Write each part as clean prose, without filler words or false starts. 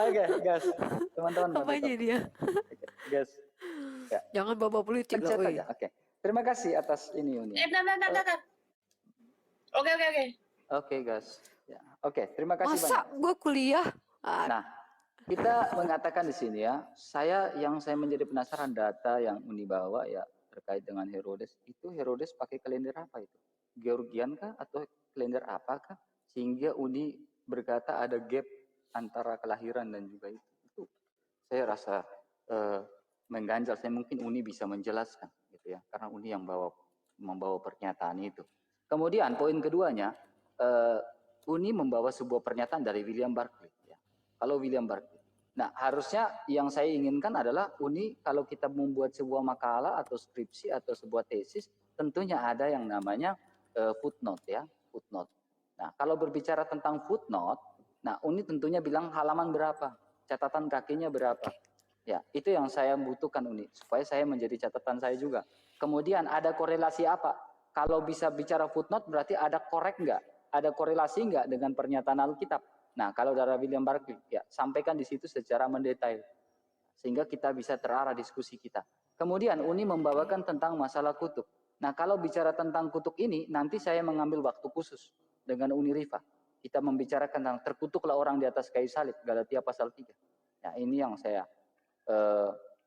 Oke, gas. Teman-teman Apanya dia? Oke, gas. Ya. Jangan bawa politik lah, Pencet woi. aja. Oke. Terima kasih atas ini Uni. Bentar. Oke. Oke, gas. Ya. Oke, terima kasih Masa banyak. gue kuliah? Nah, kita mengatakan di sini ya, saya menjadi penasaran data yang Uni bawa ya terkait dengan Herodes. Itu Herodes pakai kalender apa itu? Georgian kah atau kalender apakah? Sehingga Uni berkata ada gap antara kelahiran dan juga itu. Itu saya rasa mengganjal. Saya mungkin Uni bisa menjelaskan gitu ya, karena Uni yang membawa pernyataan itu. Kemudian poin keduanya, Uni membawa sebuah pernyataan dari William Barclay. Ya. Kalau William Barclay. Nah, harusnya yang saya inginkan adalah Uni kalau kita membuat sebuah makalah atau skripsi atau sebuah tesis, tentunya ada yang namanya footnote ya, footnote. Nah, kalau berbicara tentang footnote, nah Uni tentunya bilang halaman berapa, catatan kakinya berapa. Ya, itu yang saya butuhkan Uni, supaya saya menjadi catatan saya juga. Kemudian ada korelasi apa? Kalau bisa bicara footnote berarti ada korek nggak? Ada korelasi nggak dengan pernyataan Alkitab? Nah, kalau dari William Barclay, ya sampaikan di situ secara mendetail. Sehingga kita bisa terarah diskusi kita. Kemudian Uni membawakan tentang masalah kutub. Nah, kalau bicara tentang kutub ini, nanti saya mengambil waktu khusus dengan Uni Rifa. Kita membicarakan tentang terkutuklah orang di atas kayu salib, Galatia pasal 3. Nah, ini yang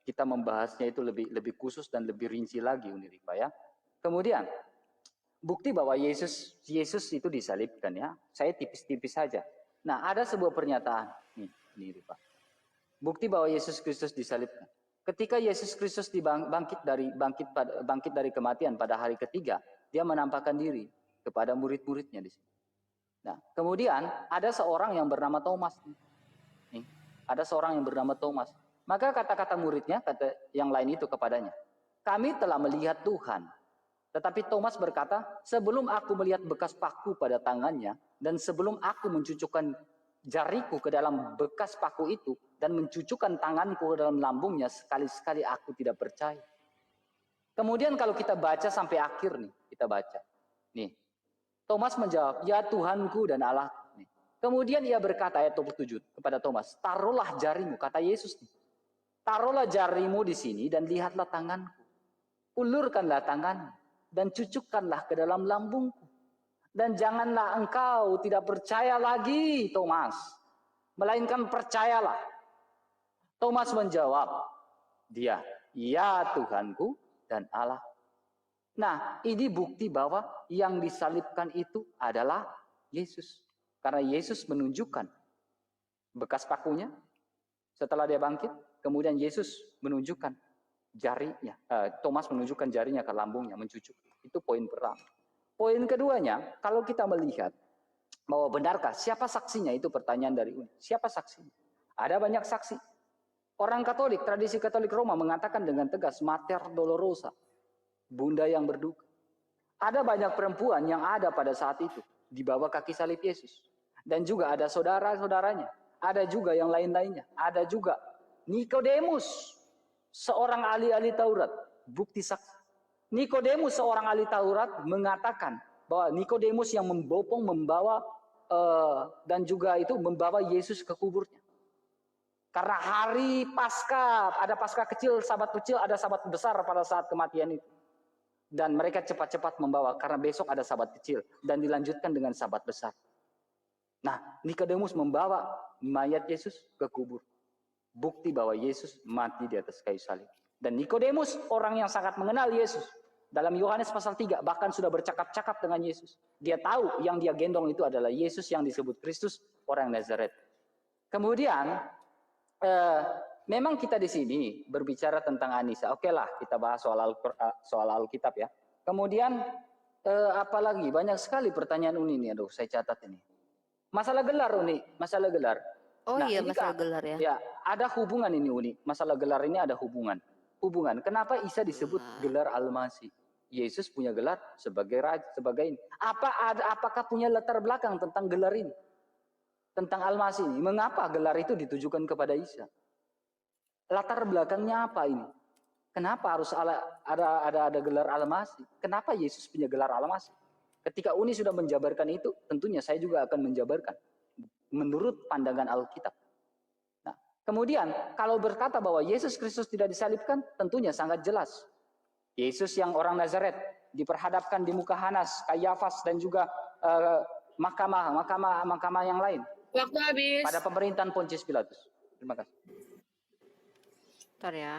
kita membahasnya itu lebih khusus dan lebih rinci lagi Uni Rifa ya. Kemudian bukti bahwa Yesus itu disalibkan ya. Saya tipis-tipis saja. Nah, ada sebuah pernyataan nih, Uni Rifa. Bukti bahwa Yesus Kristus disalibkan. Ketika Yesus Kristus bangkit dari kematian pada hari ketiga, dia menampakkan diri kepada murid-muridnya di sini. Nah, kemudian ada seorang yang bernama Thomas. Nih, ada seorang yang bernama Thomas. Maka kata-kata muridnya, kata yang lain itu kepadanya, kami telah melihat Tuhan. Tetapi Thomas berkata, sebelum aku melihat bekas paku pada tangannya, dan sebelum aku mencucukkan jariku ke dalam bekas paku itu, dan mencucukkan tanganku ke dalam lambungnya, sekali-sekali aku tidak percaya. Kemudian kalau kita baca sampai akhir nih, kita baca. Nih, Thomas menjawab, ya Tuhanku dan Allahku. Nih. Kemudian ia berkata, ayat 27 kepada Thomas, taruhlah jarimu, kata Yesus nih. Taruhlah jarimu di sini dan lihatlah tanganku. Ulurkanlah tanganmu dan cucukkanlah ke dalam lambungku. Dan janganlah engkau tidak percaya lagi, Thomas. Melainkan percayalah. Thomas menjawab, dia, ya Tuhanku dan Allah. Nah, ini bukti bahwa yang disalibkan itu adalah Yesus. Karena Yesus menunjukkan bekas pakunya setelah dia bangkit. Kemudian Yesus menunjukkan jarinya, Thomas menunjukkan jarinya ke lambungnya, mencucuk. Itu poin pertama. Poin keduanya, kalau kita melihat bahwa benarkah, siapa saksinya? Itu pertanyaan dari Uni. Siapa saksinya? Ada banyak saksi. Orang Katolik, tradisi Katolik Roma mengatakan dengan tegas, Mater Dolorosa, bunda yang berduka. Ada banyak perempuan yang ada pada saat itu di bawah kaki salib Yesus. Dan juga ada saudara-saudaranya. Ada juga yang lain-lainnya. Ada juga Nikodemus, seorang ahli Taurat, bukti saksi. Nikodemus, seorang ahli Taurat, mengatakan bahwa Nikodemus yang membawa dan juga itu membawa Yesus ke kuburnya. Karena hari Paskah, ada Paskah kecil, Sabat kecil, ada Sabat besar pada saat kematian itu. Dan mereka cepat-cepat membawa karena besok ada Sabat kecil dan dilanjutkan dengan Sabat besar. Nah, Nikodemus membawa mayat Yesus ke kubur. Bukti bahwa Yesus mati di atas kayu salib. Dan Nikodemus orang yang sangat mengenal Yesus. Dalam Yohanes pasal 3 bahkan sudah bercakap-cakap dengan Yesus. Dia tahu yang dia gendong itu adalah Yesus yang disebut Kristus, orang Nazaret. Kemudian memang kita di sini berbicara tentang Anisa. Oke lah, kita bahas soal Alkitab ya. Kemudian apalagi banyak sekali pertanyaan Uni ini. Aduh, saya catat ini. Masalah gelar Uni, masalah gelar. Oh nah, iya, masalah gelar ya. Ya, ada hubungan ini Uni. Masalah gelar ini ada hubungan. Kenapa Isa disebut gelar Al-Masih? Yesus punya gelar sebagai raja, sebagai ini. Apakah punya latar belakang tentang gelar ini? Tentang Al-Masih ini. Mengapa gelar itu ditujukan kepada Isa? Latar belakangnya apa ini? Kenapa harus ada gelar Al-Masih? Kenapa Yesus punya gelar Al-Masih? Ketika Uni sudah menjabarkan itu, tentunya saya juga akan menjabarkan menurut pandangan Alkitab. Nah, Kemudian kalau berkata bahwa Yesus Kristus tidak disalibkan, tentunya sangat jelas. Yesus yang orang Nazaret diperhadapkan di muka Hanas, Kayafas dan juga mahkamah yang lain. Waktu habis. Pada pemerintahan Pontius Pilatus. Terima kasih. Bentar ya.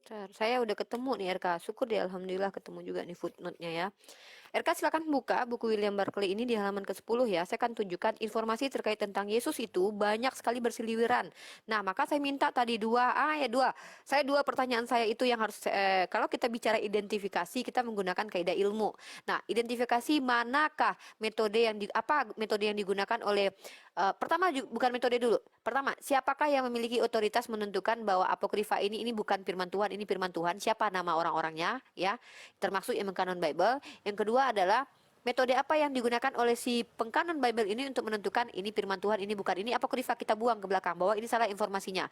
Bentar, saya udah ketemu nih RK. Syukur deh, alhamdulillah ketemu juga nih footnote-nya ya. RK silakan buka buku William Barclay ini di halaman ke-10 ya. Saya akan tunjukkan informasi terkait tentang Yesus itu banyak sekali berseliweran. Nah, maka saya minta tadi dua. Saya dua pertanyaan saya itu yang harus kalau kita bicara identifikasi, kita menggunakan kaidah ilmu. Nah, identifikasi manakah metode yang digunakan oleh pertama bukan metode dulu. Pertama, siapakah yang memiliki otoritas menentukan bahwa apokrifa ini bukan firman Tuhan, ini firman Tuhan? Siapa nama orang-orangnya ya? Termasuk yang mengkanon Bible. Yang kedua adalah metode apa yang digunakan oleh si pengkanon Bible ini untuk menentukan ini firman Tuhan, ini bukan, ini apokrifa, kita buang ke belakang bahwa ini salah informasinya.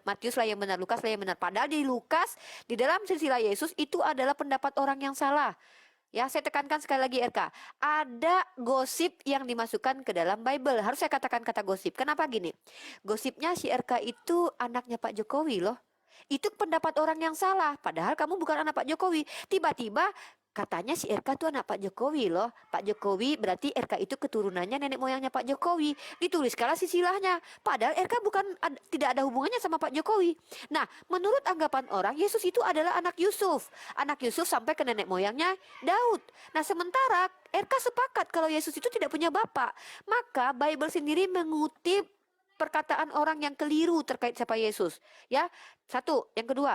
Matius lah yang benar, Lukas lah yang benar. Padahal di Lukas, di dalam silsilah Yesus itu adalah pendapat orang yang salah. Ya, saya tekankan sekali lagi RK. Ada gosip yang dimasukkan ke dalam Bible. Harus saya katakan kata gosip. Kenapa gini? Gosipnya si RK itu anaknya Pak Jokowi loh. Itu pendapat orang yang salah. Padahal kamu bukan anak Pak Jokowi. Tiba-tiba katanya si RK itu anak Pak Jokowi loh. Pak Jokowi berarti RK itu keturunannya nenek moyangnya Pak Jokowi. Dituliskanlah silsilahnya. Padahal RK tidak ada hubungannya sama Pak Jokowi. Nah, menurut anggapan orang, Yesus itu adalah anak Yusuf. Anak Yusuf sampai ke nenek moyangnya Daud. Nah, sementara RK sepakat kalau Yesus itu tidak punya bapak. Maka Bible sendiri mengutip perkataan orang yang keliru terkait siapa Yesus. Ya, satu. Yang kedua,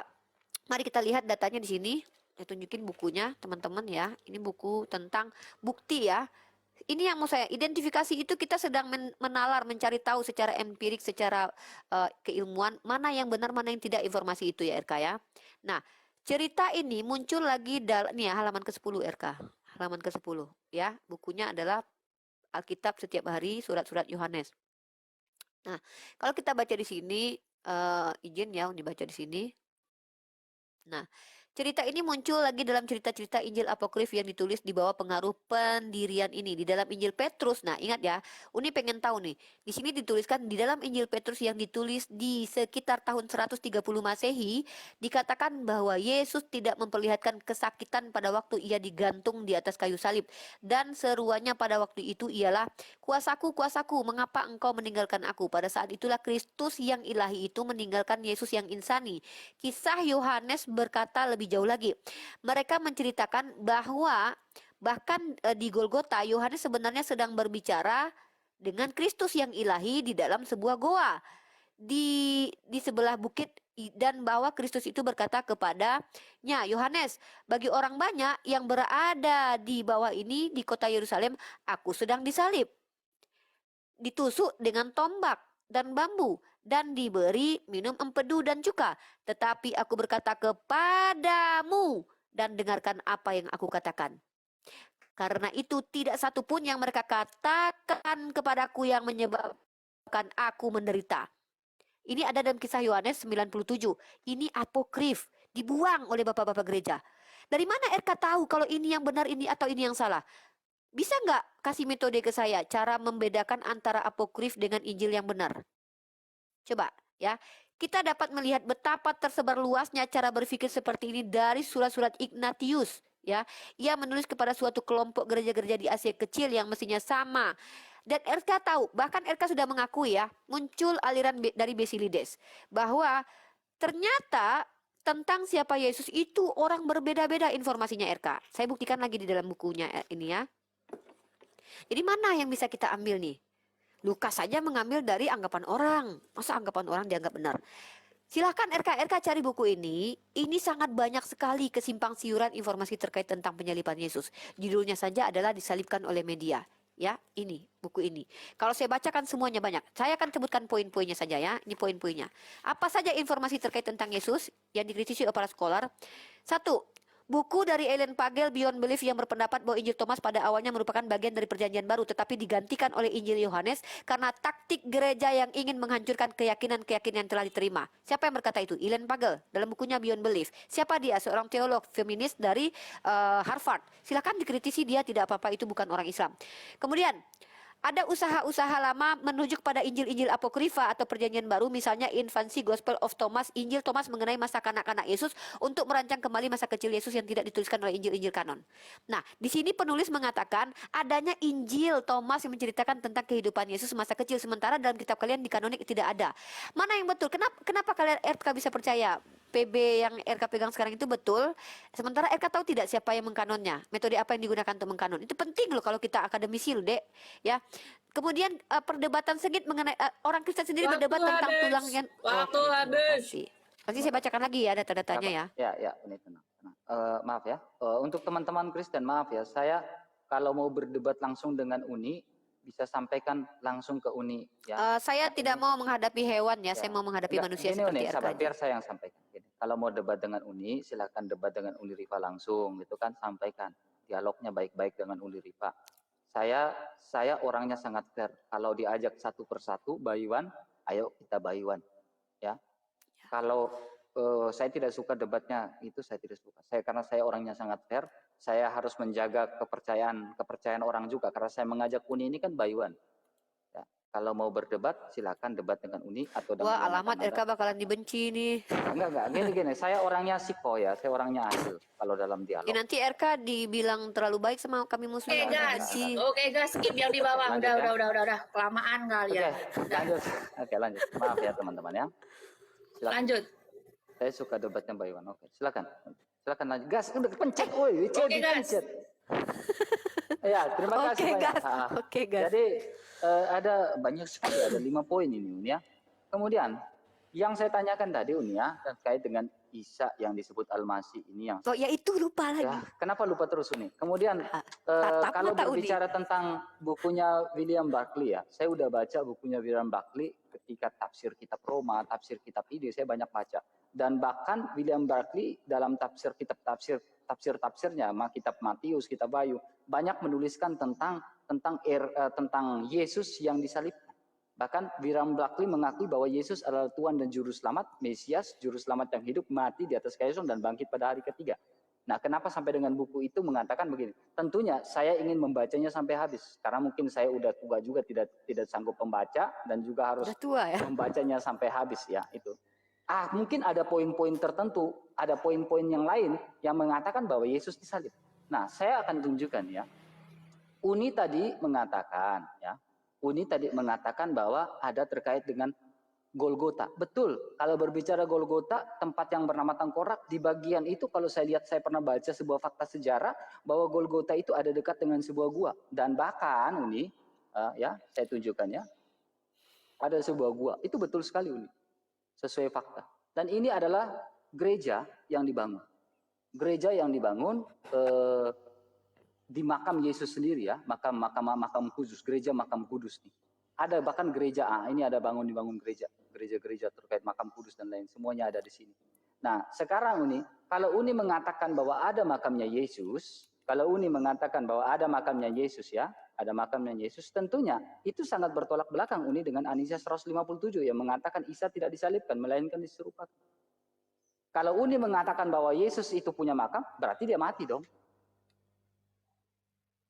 mari kita lihat datanya di sini. Saya tunjukin bukunya teman-teman ya. Ini buku tentang bukti ya. Ini yang mau saya identifikasi itu, kita sedang menalar, mencari tahu secara empirik, secara keilmuan mana yang benar, mana yang tidak informasi itu ya RK ya. Nah, cerita ini muncul lagi nih ya, halaman ke-10 RK. Halaman ke-10 ya. Bukunya adalah Alkitab Setiap Hari, surat-surat Yohanes. Nah, kalau kita baca di sini, izin ya dibaca di sini. Nah, cerita ini muncul lagi dalam cerita-cerita Injil apokrif yang ditulis di bawah pengaruh pendirian ini di dalam Injil Petrus. Nah, ingat ya, Uni pengen tahu nih. Di sini dituliskan di dalam Injil Petrus yang ditulis di sekitar tahun 130 Masehi, dikatakan bahwa Yesus tidak memperlihatkan kesakitan pada waktu ia digantung di atas kayu salib, dan seruannya pada waktu itu ialah, "Kuasaku, kuasaku, mengapa engkau meninggalkan aku?" Pada saat itulah Kristus yang ilahi itu meninggalkan Yesus yang insani. Kisah Yohanes berkata lebih jauh lagi. Mereka menceritakan bahwa bahkan di Golgota Yohanes sebenarnya sedang berbicara dengan Kristus yang ilahi di dalam sebuah goa di sebelah bukit, dan bahwa Kristus itu berkata kepadanya, "Yohanes, bagi orang banyak yang berada di bawah ini di kota Yerusalem, aku sedang disalib, ditusuk dengan tombak dan bambu, dan diberi minum empedu dan cuka. Tetapi aku berkata kepadamu, dan dengarkan apa yang aku katakan. Karena itu tidak satu pun yang mereka katakan kepadaku yang menyebabkan aku menderita." Ini ada dalam kisah Yohanes 97. Ini apokrif, dibuang oleh bapak-bapak gereja. Dari mana RK tahu kalau ini yang benar ini atau ini yang salah? Bisa nggak kasih metode ke saya cara membedakan antara apokrif dengan Injil yang benar? Coba ya, kita dapat melihat betapa tersebar luasnya cara berpikir seperti ini dari surat-surat Ignatius ya. Ia menulis kepada suatu kelompok gereja-gereja di Asia Kecil yang mestinya sama. Dan RK tahu, bahkan RK sudah mengakui ya, muncul aliran dari Basilides bahwa ternyata tentang siapa Yesus itu orang berbeda-beda informasinya RK. Saya buktikan lagi di dalam bukunya ini ya. Jadi mana yang bisa kita ambil nih? Lukas saja mengambil dari anggapan orang. Masa anggapan orang dianggap benar? Silahkan RK cari buku ini. Ini sangat banyak sekali kesimpang siuran informasi terkait tentang penyaliban Yesus. Judulnya saja adalah disalibkan oleh media. Ya, ini buku ini. Kalau saya bacakan semuanya banyak. Saya akan sebutkan poin-poinnya saja ya. Ini poin-poinnya. Apa saja informasi terkait tentang Yesus yang dikritisi oleh para scholar? 1. Buku dari Ellen Pagel, Beyond Belief, yang berpendapat bahwa Injil Thomas pada awalnya merupakan bagian dari Perjanjian Baru, tetapi digantikan oleh Injil Yohanes karena taktik gereja yang ingin menghancurkan keyakinan-keyakinan yang telah diterima. Siapa yang berkata itu? Ellen Pagel dalam bukunya Beyond Belief. Siapa dia? Seorang teolog feminis dari Harvard. Silakan dikritisi, dia tidak apa-apa, itu bukan orang Islam. Kemudian ada usaha-usaha lama menuju kepada Injil-Injil Apokrifa atau Perjanjian Baru, misalnya Infancy Gospel of Thomas, Injil Thomas mengenai masa kanak-kanak Yesus, untuk merancang kembali masa kecil Yesus yang tidak dituliskan oleh Injil-Injil kanon. Nah, di sini penulis mengatakan adanya Injil Thomas yang menceritakan tentang kehidupan Yesus masa kecil, sementara dalam kitab kalian di kanonik tidak ada. Mana yang betul? Kenapa kalian RK bisa percaya PB yang RK pegang sekarang itu betul, sementara RK tahu tidak siapa yang mengkanonnya, metode apa yang digunakan untuk mengkanon? Itu penting loh kalau kita akademisi loh, Dek, ya. Kemudian perdebatan sengit mengenai orang Kristen sendiri Waktu berdebat tentang habis. tulangnya. Waktu terima habis. kasih. Nanti saya bacakan lagi ya data-datanya ya. Ya, ini tenang. Maaf ya, untuk teman-teman Kristen, maaf ya, saya kalau mau berdebat langsung dengan Uni, bisa sampaikan langsung ke Uni. Ya. Saya tidak mau menghadapi hewan ya, saya mau menghadapi manusia Gini, seperti Uni, RK sabar, aja. biar saya yang sampaikan. Gini, kalau mau debat dengan Uni, silakan debat dengan Uni Rifa langsung, gitu kan, sampaikan. Dialognya baik-baik dengan Uni Rifa. Saya orangnya sangat fair. Kalau diajak satu persatu, bayuan, ayo kita bayuan. Ya. Kalau saya tidak suka debatnya, itu saya tidak suka. Karena saya orangnya sangat fair, saya harus menjaga kepercayaan orang juga. Karena saya mengajak Uni ini kan bayuan. Ya. Kalau mau berdebat, silakan debat dengan Uni atau dengan. Wah, alamat RK bakalan dibenci nih. Enggak. Gini. Saya orangnya siko ya, saya orangnya adil kalau dalam dialog. Ya, nanti RK dibilang terlalu baik sama kami muslim. Oke, gas. Skip yang di bawah. Udah. Kelamaan kalian. Oke, lanjut. Maaf ya teman-teman ya. Silakan. Lanjut. Saya suka debatnya Mbak Iwan. Oke, silakan lanjut. Gas, udah pencet, woi. Oke, gas. Ya, terima kasih banyak. Oke, gas. Jadi ada banyak sekali, ada 5 poin ini Uni ya. Kemudian yang saya tanyakan tadi Uni ya, terkait dengan Isa yang disebut Al-Masih ini yang. Oh ya, itu lupa lagi. Ya, kenapa lupa terus Uni? Kemudian kalau berbicara tentang bukunya William Barclay ya, saya udah baca bukunya William Barclay ketika tafsir kitab Roma, tafsir kitab Ide, saya banyak baca. Dan bahkan William Barclay dalam tafsirnya, kitab Matius, kitab Bayu, banyak menuliskan tentang Yesus yang disalibkan. Bahkan William Barclay mengakui bahwa Yesus adalah Tuhan dan Juru Selamat, Mesias, Juru Selamat yang hidup, mati di atas kayu salib dan bangkit pada hari ketiga. Nah, kenapa sampai dengan buku itu mengatakan begini? Tentunya saya ingin membacanya sampai habis, karena mungkin saya udah tua juga, tidak sanggup membaca dan juga harus membacanya sampai habis ya itu. Mungkin ada poin-poin tertentu, ada poin-poin yang lain yang mengatakan bahwa Yesus disalib. Nah, saya akan tunjukkan ya. Uni tadi mengatakan bahwa ada terkait dengan Golgota. Betul, kalau berbicara Golgota, tempat yang bernama Tengkorak, di bagian itu kalau saya lihat, saya pernah baca sebuah fakta sejarah bahwa Golgota itu ada dekat dengan sebuah gua. Dan bahkan Uni, saya tunjukkan ya, ada sebuah gua. Itu betul sekali Uni, sesuai fakta. Dan ini adalah gereja yang dibangun. Gereja yang dibangun di makam Yesus sendiri ya, makam kudus, gereja makam kudus nih. Ada bahkan gereja ini ada dibangun gereja terkait makam kudus dan lain, semuanya ada di sini. Nah, sekarang Uni, kalau Uni mengatakan bahwa ada makamnya Yesus, ya, ada makamnya Yesus, tentunya itu sangat bertolak belakang Uni dengan An-Nisa 157 yang mengatakan Isa tidak disalibkan melainkan diserupakan. Kalau Uni mengatakan bahwa Yesus itu punya makam, berarti dia mati dong.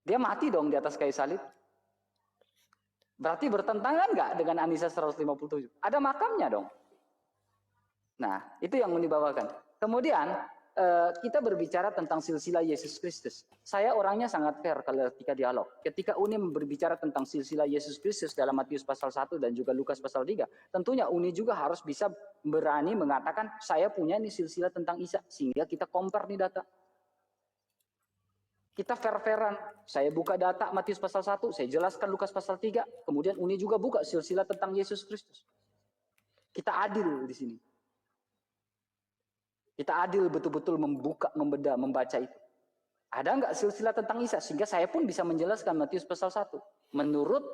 Dia mati dong di atas kayu salib. Berarti bertentangan nggak dengan An-Nisa 157? Ada makamnya dong. Nah, itu yang Uni bawakan. Kemudian kita berbicara tentang silsilah Yesus Kristus. Saya orangnya sangat fair ketika dialog. Ketika Uni berbicara tentang silsilah Yesus Kristus dalam Matius pasal 1 dan juga Lukas pasal 3, tentunya Uni juga harus bisa berani mengatakan saya punya nih silsilah tentang Isa, sehingga kita compare nih data. Kita fair-fairan. Saya buka data Matius pasal 1, saya jelaskan Lukas pasal 3, kemudian Uni juga buka silsilah tentang Yesus Kristus. Kita adil di sini. Kita adil betul-betul membuka, membedah, membaca itu. Ada nggak silsilah tentang Isa? Sehingga saya pun bisa menjelaskan Matius pasal 1. Menurut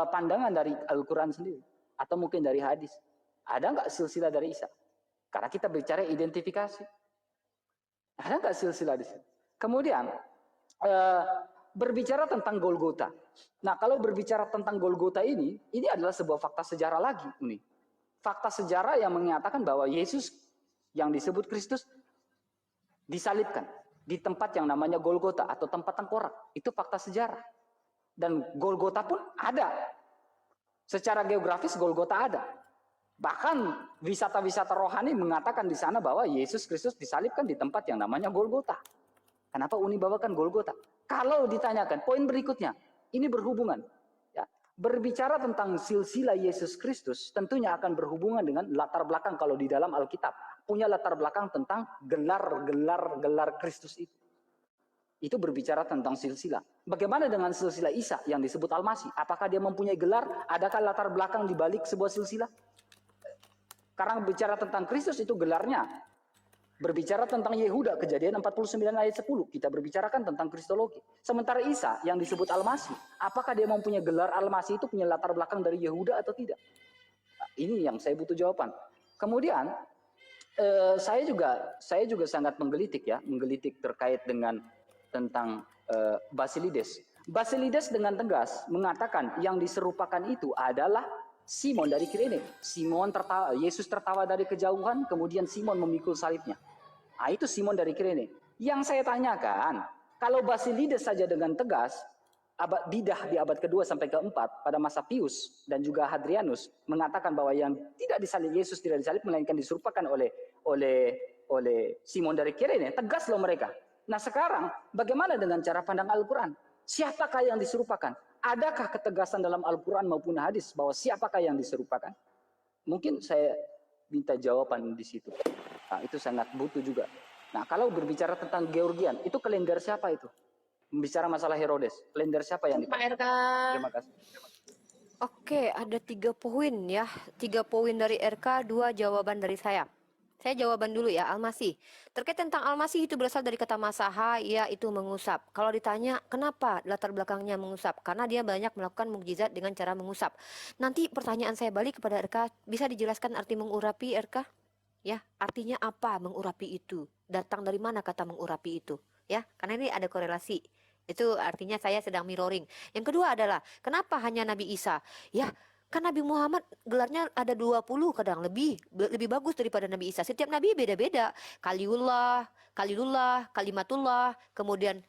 pandangan dari Al-Quran sendiri. Atau mungkin dari hadis. Ada nggak silsilah dari Isa? Karena kita bicara identifikasi. Ada nggak silsilah di situ? Kemudian berbicara tentang Golgota. Nah, kalau berbicara tentang Golgota ini adalah sebuah fakta sejarah lagi, ini. Fakta sejarah yang menyatakan bahwa Yesus yang disebut Kristus disalibkan di tempat yang namanya Golgota atau tempat tengkorak. Itu fakta sejarah. Dan Golgota pun ada. Secara geografis Golgota ada. Bahkan wisata-wisata rohani mengatakan di sana bahwa Yesus Kristus disalibkan di tempat yang namanya Golgota. Kenapa Uni bawakan Golgota? Kalau ditanyakan, poin berikutnya, ini berhubungan. Ya, berbicara tentang silsilah Yesus Kristus, tentunya akan berhubungan dengan latar belakang kalau di dalam Alkitab. Punya latar belakang tentang gelar Kristus itu. Itu berbicara tentang silsilah. Bagaimana dengan silsilah Isa yang disebut Al-Masih? Apakah dia mempunyai gelar? Adakah latar belakang di balik sebuah silsilah? Karena bicara tentang Kristus itu gelarnya. Berbicara tentang Yehuda, Kejadian 49 ayat 10. Kita berbicarakan tentang Kristologi. Sementara Isa yang disebut Al-Masih, apakah dia mempunyai gelar Al-Masih itu punya latar belakang dari Yehuda atau tidak? Nah, ini yang saya butuh jawaban. Kemudian saya juga sangat menggelitik terkait dengan tentang Basilides. Basilides dengan tegas mengatakan yang diserupakan itu adalah Simon dari Kirene. Yesus tertawa dari kejauhan, kemudian Simon memikul salibnya. Nah, itu Simon dari Kirene. Yang saya tanyakan, kalau Basilides saja dengan tegas, di abad kedua sampai keempat pada masa Pius dan juga Hadrianus mengatakan bahwa yang tidak disalib Yesus tidak disalib melainkan diserupakan oleh Simon dari Kirene, tegas loh mereka. Nah sekarang bagaimana dengan cara pandang Al-Quran? Siapakah yang diserupakan? Adakah ketegasan dalam Al-Quran maupun hadis bahwa siapakah yang diserupakan? Mungkin saya minta jawaban di situ. Nah, itu sangat butuh juga. Nah, kalau berbicara tentang Georgian, itu kalender siapa itu? Bicara masalah Herodes, kalender siapa yang Pak dipakai? RK. Terima kasih. Oke, ada 3 poin ya. 3 poin dari RK, 2 jawaban dari saya. Saya jawaban dulu ya, Al-Masih. Terkait tentang Al-Masih itu berasal dari kata masaha, yaitu mengusap. Kalau ditanya kenapa latar belakangnya mengusap? Karena dia banyak melakukan mukjizat dengan cara mengusap. Nanti pertanyaan saya balik kepada RK, bisa dijelaskan arti mengurapi RK? Ya, artinya apa mengurapi itu? Datang dari mana kata mengurapi itu? Ya, karena ini ada korelasi. Itu artinya saya sedang mirroring. Yang kedua adalah, kenapa hanya Nabi Isa? Ya, kan Nabi Muhammad gelarnya ada 20 kadang lebih bagus daripada Nabi Isa. Setiap nabi beda-beda. Kaliullah, Kalimatullah, kemudian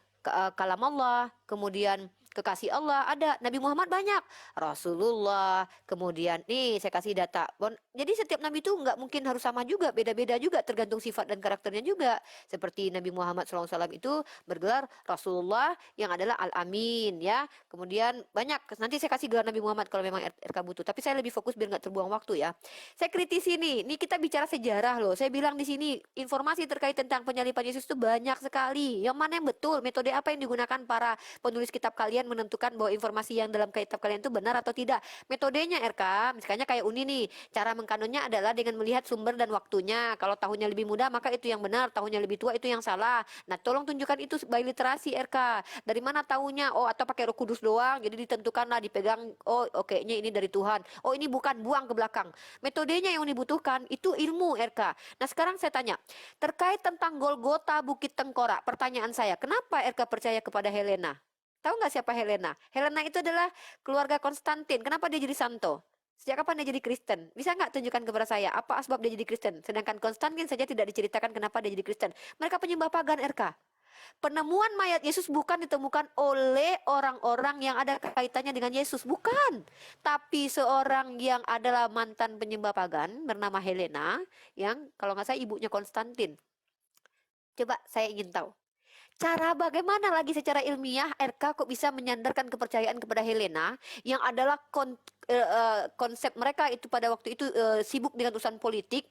Kalamallah, kemudian kekasih Allah ada. Nabi Muhammad banyak. Rasulullah, kemudian nih saya kasih data. Jadi setiap nabi itu nggak mungkin harus sama juga, beda-beda juga tergantung sifat dan karakternya juga. Seperti Nabi Muhammad SAW itu bergelar Rasulullah yang adalah Al-Amin ya. Kemudian banyak, nanti saya kasih gelar Nabi Muhammad kalau memang RK butuh. Tapi saya lebih fokus biar nggak terbuang waktu ya. Saya kritisi nih, ini kita bicara sejarah loh. Saya bilang di sini informasi terkait tentang penyaliban Yesus itu banyak sekali. Yang mana yang betul? Metode apa yang digunakan para penulis kitab kalian menentukan bahwa informasi yang dalam kitab kalian itu benar atau tidak? Metodenya RK, misalnya kayak Uni nih, cara mengkanonnya adalah dengan melihat sumber dan waktunya. Kalau tahunnya lebih muda maka itu yang benar, tahunnya lebih tua itu yang salah. Nah, tolong tunjukkan itu by literasi RK. Dari mana tahunya? Oh, atau pakai Roh Kudus doang, jadi ditentukanlah, dipegang. Oh, oke, ini dari Tuhan. Oh, ini bukan, buang ke belakang. Metodenya yang dibutuhkan itu ilmu RK. Nah, sekarang saya tanya, terkait tentang Golgota Bukit Tengkorak, pertanyaan saya, kenapa RK percaya kepada Helena? Tahu nggak siapa Helena? Helena itu adalah keluarga Konstantin. Kenapa dia jadi santo? Sejak kapan dia jadi Kristen? Bisa nggak tunjukkan kepada saya apa sebab dia jadi Kristen? Sedangkan Konstantin saja tidak diceritakan kenapa dia jadi Kristen. Mereka penyembah pagan RK. Penemuan mayat Yesus bukan ditemukan oleh orang-orang yang ada kaitannya dengan Yesus. Bukan. Tapi seorang yang adalah mantan penyembah pagan bernama Helena. Yang kalau nggak salah ibunya Konstantin. Coba saya ingin tahu. Cara bagaimana lagi secara ilmiah RK kok bisa menyandarkan kepercayaan kepada Helena yang adalah konsep mereka itu pada waktu itu sibuk dengan urusan politik,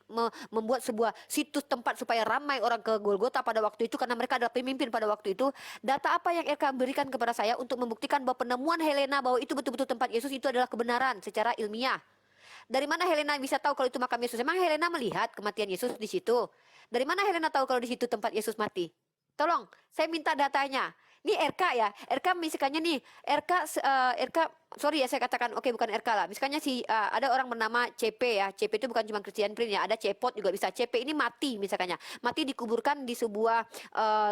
membuat sebuah situs tempat supaya ramai orang ke Golgota pada waktu itu karena mereka adalah pemimpin pada waktu itu. Data apa yang RK berikan kepada saya untuk membuktikan bahwa penemuan Helena bahwa itu betul-betul tempat Yesus itu adalah kebenaran secara ilmiah? Dari mana Helena bisa tahu kalau itu makam Yesus? Memang Helena melihat kematian Yesus di situ. Dari mana Helena tahu kalau di situ tempat Yesus mati? Tolong, saya minta datanya. Ini RK ya, RK misalnya nih, RK, sorry ya saya katakan, oke bukan RK lah. Misalnya ada orang bernama CP ya, CP itu bukan cuma Christian Prince ya, ada Cepot juga bisa. CP ini mati misalnya, mati dikuburkan di sebuah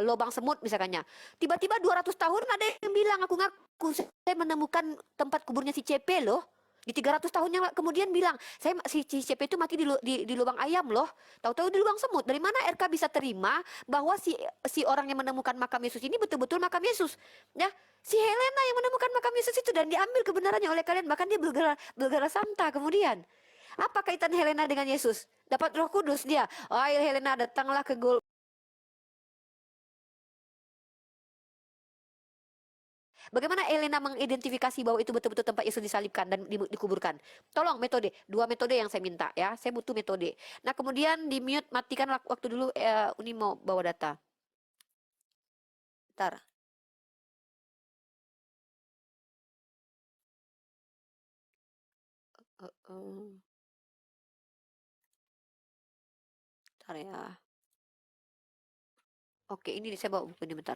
lubang semut misalnya. Tiba-tiba 200 tahun ada yang bilang, aku ngaku saya menemukan tempat kuburnya si CP loh. Di 300 tahun yang kemudian bilang, si CP itu mati di lubang ayam loh. Tahu-tahu di lubang semut. Dari mana RK bisa terima bahwa si orang yang menemukan makam Yesus ini betul-betul makam Yesus? Ya, si Helena yang menemukan makam Yesus itu dan diambil kebenarannya oleh kalian, bahkan dia bergerak santa kemudian. Apa kaitan Helena dengan Yesus? Dapat Roh Kudus dia. Oh, Helena datanglah ke Bagaimana Elena mengidentifikasi bahwa itu betul-betul tempat Yesus disalibkan dan dikuburkan? Tolong metode, 2 metode yang saya minta ya. Saya butuh metode. Nah kemudian di mute, matikan waktu dulu. Uni mau bawa data. Bentar. Bentar ya. Oke, ini saya bawa buku ini bentar.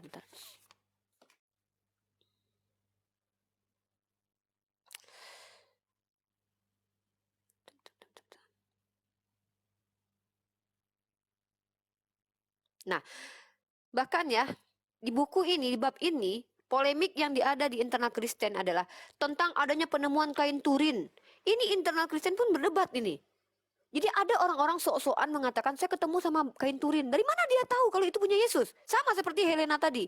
Nah, bahkan ya, di buku ini, di bab ini, polemik yang ada di internal Kristen adalah tentang adanya penemuan kain Turin. Ini internal Kristen pun berdebat ini. Jadi ada orang-orang sok-sokan mengatakan, saya ketemu sama kain Turin. Dari mana dia tahu kalau itu punya Yesus? Sama seperti Helena tadi.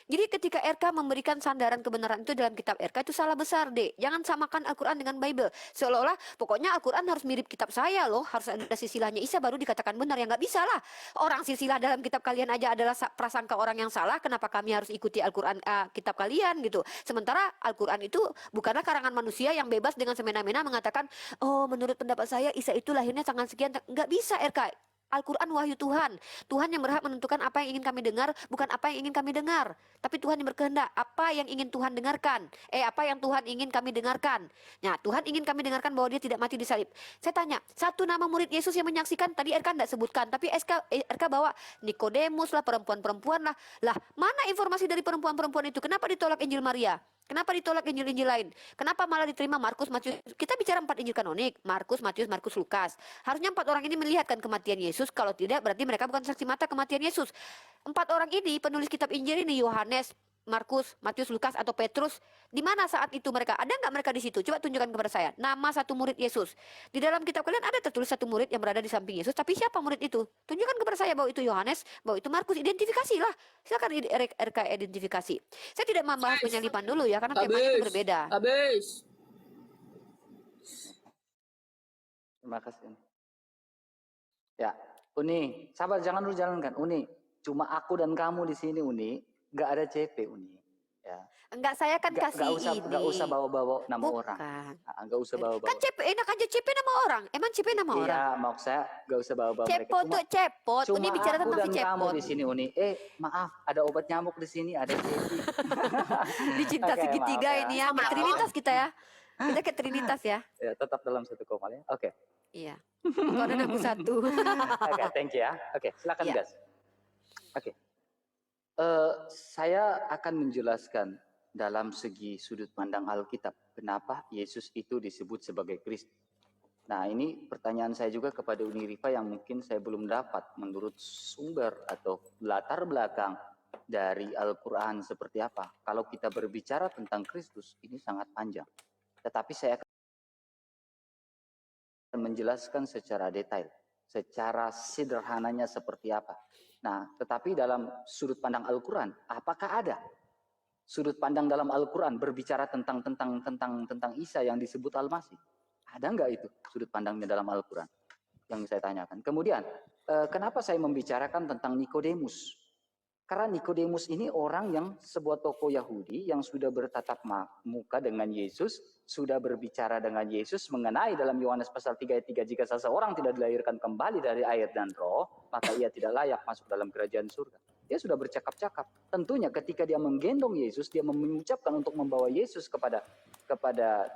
Jadi ketika RK memberikan sandaran kebenaran itu dalam kitab RK itu salah besar, Dek. Jangan samakan Al-Quran dengan Bible. Seolah-olah pokoknya Al-Quran harus mirip kitab saya loh. Harus ada silsilahnya Isa baru dikatakan benar. Ya nggak bisa lah. Orang silsilah dalam kitab kalian aja adalah prasangka orang yang salah. Kenapa kami harus ikuti Al-Quran kitab kalian gitu. Sementara Al-Quran itu bukanlah karangan manusia yang bebas dengan semena-mena mengatakan, oh menurut pendapat saya Isa itu lahirnya tanggal sekian. Nggak bisa RK. Al-Quran wahyu Tuhan. Tuhan yang berhak menentukan apa yang ingin kami dengar, bukan apa yang ingin kami dengar. Tapi Tuhan yang berkehendak, apa yang ingin Tuhan dengarkan. Apa yang Tuhan ingin kami dengarkan. Nah, Tuhan ingin kami dengarkan bahwa dia tidak mati disalib. Saya tanya, satu nama murid Yesus yang menyaksikan, tadi RK tidak sebutkan. Tapi RK bawa Nikodemus lah, perempuan-perempuan lah. Lah, mana informasi dari perempuan-perempuan itu? Kenapa ditolak Injil Maria? Kenapa ditolak Injil-Injil lain? Kenapa malah diterima Markus, Matius? Kita bicara 4 Injil kanonik, Markus, Matius, Markus, Lukas. Harusnya 4 orang ini melihatkan kematian Yesus. Kalau tidak, berarti mereka bukan saksi mata kematian Yesus. 4 orang ini, penulis kitab Injil ini, Yohanes, Markus, Matius, Lukas, atau Petrus, di mana saat itu mereka? Ada nggak mereka di situ? Coba tunjukkan kepada saya. Nama satu murid Yesus. Di dalam kitab kalian ada tertulis satu murid yang berada di samping Yesus. Tapi siapa murid itu? Tunjukkan kepada saya bahwa itu Yohanes, bahwa itu Markus. Identifikasi lah. Silakan RK identifikasi. Saya tidak membahas penyalipan dulu ya, karena temanya itu berbeda. Habis. Terima kasih. Ya, Uni, sabar jangan dulu jalankan. Uni, cuma aku dan kamu di sini, Uni. Nggak ada CP, Uni. Ya. Enggak, saya kan kasih ini. Nggak usah bawa-bawa nama Bukan. orang. Nggak usah bawa-bawa. Kan CP, enak aja CP nama orang. Emang CP nama orang? Iya, maksud saya nggak usah bawa-bawa mereka. Cepot tuh cepot. Cuma Uni bicara aku tentang dan si kamu cepot. di sini, Uni. Maaf, ada obat nyamuk di sini, ada CP. Di cinta Oke, segitiga maaf ya. ini ya. Sama Trinitas kita ya. Kita ke Trinitas ya. Ya, tetap dalam satu koma ya. Oke. Iya. Kau dan aku satu. Oke, thank you ya. Oke, silakan Iya. gas. Oke. Saya akan menjelaskan dalam segi sudut pandang Alkitab, kenapa Yesus itu disebut sebagai Kristus. Nah, ini pertanyaan saya juga kepada Uni Rifa yang mungkin saya belum dapat menurut sumber atau latar belakang dari Al-Quran seperti apa. Kalau kita berbicara tentang Kristus, ini sangat panjang. Tetapi saya akan menjelaskan secara detail, secara sederhananya seperti apa. Nah, tetapi dalam sudut pandang Al-Quran, apakah ada sudut pandang dalam Al-Quran berbicara tentang Isa yang disebut Al-Masih? Ada nggak itu sudut pandangnya dalam Al-Quran yang saya tanyakan? Kemudian, kenapa saya membicarakan tentang Nikodemus? Karena Nikodemus ini orang yang sebuah tokoh Yahudi yang sudah bertatap muka dengan Yesus, sudah berbicara dengan Yesus mengenai dalam Yohanes pasal 3 ayat 3, jika seseorang tidak dilahirkan kembali dari air dan roh, maka ia tidak layak masuk dalam kerajaan surga. Dia sudah bercakap-cakap. Tentunya ketika dia menggendong Yesus, dia mengucapkan untuk membawa Yesus kepada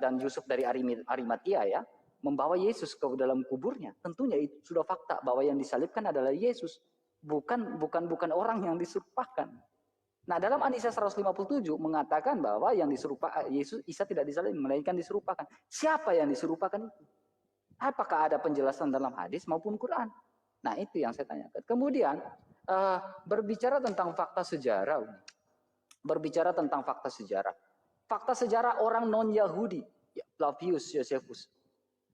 dan Yusuf dari Arimatia ya, membawa Yesus ke dalam kuburnya. Tentunya itu sudah fakta bahwa yang disalibkan adalah Yesus. Bukan orang yang diserupakan. Nah, dalam An-Nisa 157 mengatakan bahwa yang diserupakan Yesus Isa tidak disalib melainkan diserupakan. Siapa yang diserupakan itu? Apakah ada penjelasan dalam hadis maupun Quran? Nah, itu yang saya tanyakan. Kemudian berbicara tentang fakta sejarah. Berbicara tentang fakta sejarah. Fakta sejarah orang non-Yahudi, Flavius Josephus,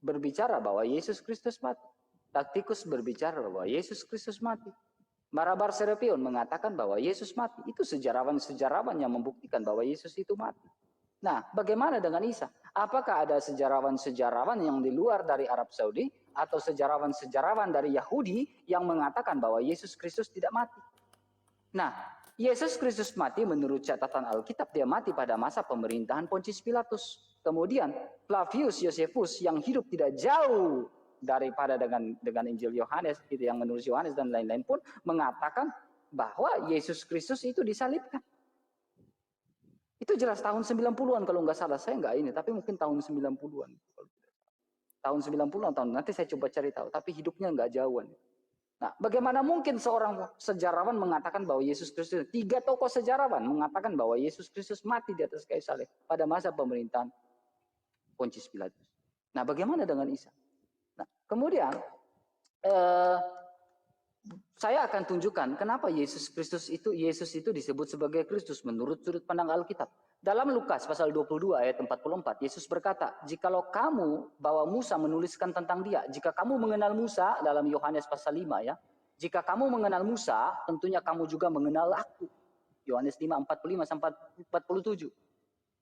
berbicara bahwa Yesus Kristus mati. Tacitus berbicara bahwa Yesus Kristus mati. Marabar Serapion mengatakan bahwa Yesus mati. Itu sejarawan-sejarawan yang membuktikan bahwa Yesus itu mati. Nah, bagaimana dengan Isa? Apakah ada sejarawan-sejarawan yang di luar dari Arab Saudi atau sejarawan-sejarawan dari Yahudi yang mengatakan bahwa Yesus Kristus tidak mati? Nah, Yesus Kristus mati menurut catatan Alkitab, dia mati pada masa pemerintahan Pontius Pilatus. Kemudian Flavius Josephus yang hidup tidak jauh daripada dengan Injil Yohanes, itu yang menulis Yohanes dan lain-lain pun mengatakan bahwa Yesus Kristus itu disalibkan. Itu jelas tahun 90-an kalau nggak salah, saya nggak ini, tapi mungkin tahun 90-an. Tahun 90-an, nanti saya coba cari tahu, tapi hidupnya nggak jauhan. Nah, bagaimana mungkin seorang sejarawan mengatakan bahwa Yesus Kristus, 3 tokoh sejarawan mengatakan bahwa Yesus Kristus mati di atas kayu salib pada masa pemerintahan Pontius Pilatus. Nah, bagaimana dengan Isa? Nah, kemudian saya akan tunjukkan kenapa Yesus itu disebut sebagai Kristus menurut sudut pandang Alkitab. Dalam Lukas pasal 22 ayat 44, Yesus berkata, "Jikalau kamu bahwa Musa menuliskan tentang dia, jika kamu mengenal Musa," dalam Yohanes pasal 5 ya, "jika kamu mengenal Musa, tentunya kamu juga mengenal aku." Yohanes 5 45 sampai 47.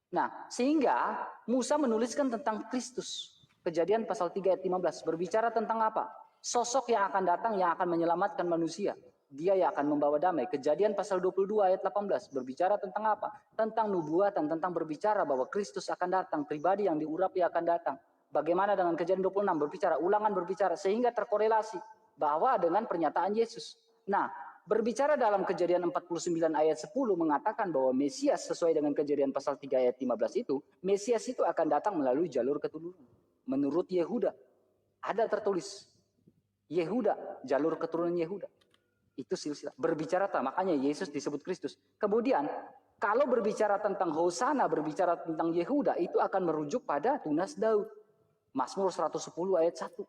Nah, sehingga Musa menuliskan tentang Kristus. Kejadian pasal 3 ayat 15 berbicara tentang apa? Sosok yang akan datang yang akan menyelamatkan manusia. Dia yang akan membawa damai. Kejadian pasal 22 ayat 18 berbicara tentang apa? Tentang nubuatan, tentang berbicara bahwa Kristus akan datang, pribadi yang diurapi akan datang. Bagaimana dengan Kejadian 26 berbicara, ulangan berbicara, sehingga terkorelasi bahwa dengan pernyataan Yesus. Nah, berbicara dalam Kejadian 49 ayat 10 mengatakan bahwa Mesias sesuai dengan Kejadian pasal 3 ayat 15 itu, Mesias itu akan datang melalui jalur keturunan. Menurut Yehuda, ada tertulis Yehuda, jalur keturunan Yehuda. Itu silsilah. Berbicara makanya Yesus disebut Kristus. Kemudian, kalau berbicara tentang Hosana, berbicara tentang Yehuda, itu akan merujuk pada tunas Daud. Mazmur 110 ayat 1.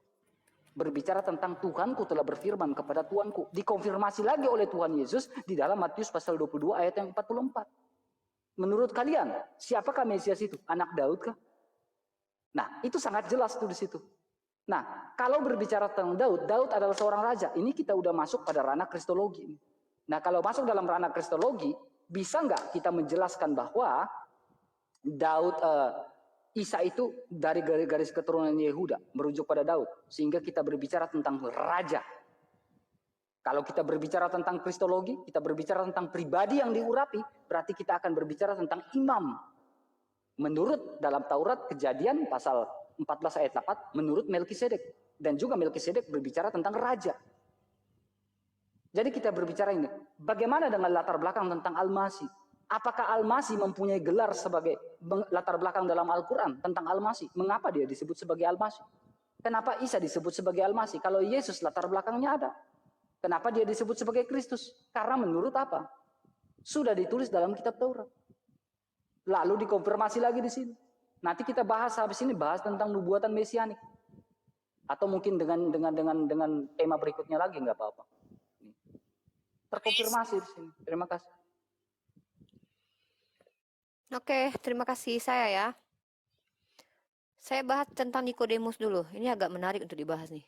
Berbicara tentang Tuhanku telah berfirman kepada Tuanku. Dikonfirmasi lagi oleh Tuhan Yesus di dalam Matius pasal 22 ayat yang 44. Menurut kalian, siapakah Mesias itu? Anak Daud kah? Nah, itu sangat jelas tuh di situ. Nah, kalau berbicara tentang Daud, Daud adalah seorang raja. Ini kita udah masuk pada ranah kristologi. Nah, kalau masuk dalam ranah kristologi, bisa nggak kita menjelaskan bahwa Daud, Isa itu dari garis keturunan Yehuda, merujuk pada Daud. Sehingga kita berbicara tentang raja. Kalau kita berbicara tentang kristologi, kita berbicara tentang pribadi yang diurapi, berarti kita akan berbicara tentang imam. Menurut dalam Taurat Kejadian pasal 14 ayat 8 menurut Melkisedek, dan juga Melkisedek berbicara tentang raja. Jadi kita berbicara ini, bagaimana dengan latar belakang tentang Al-Masih? Apakah Al-Masih mempunyai gelar sebagai latar belakang dalam Al-Quran tentang Al-Masih? Mengapa dia disebut sebagai Al-Masih? Kenapa Isa disebut sebagai Al-Masih? Kalau Yesus latar belakangnya ada. Kenapa dia disebut sebagai Kristus? Karena menurut apa? Sudah ditulis dalam kitab Taurat. Lalu dikonfirmasi lagi di sini. Nanti kita bahas habis ini tentang nubuatan mesianik. Atau mungkin dengan tema berikutnya lagi nggak apa-apa. Terkonfirmasi di sini. Terima kasih. Oke, terima kasih saya ya. Saya bahas tentang Nikodemus dulu. Ini agak menarik untuk dibahas nih.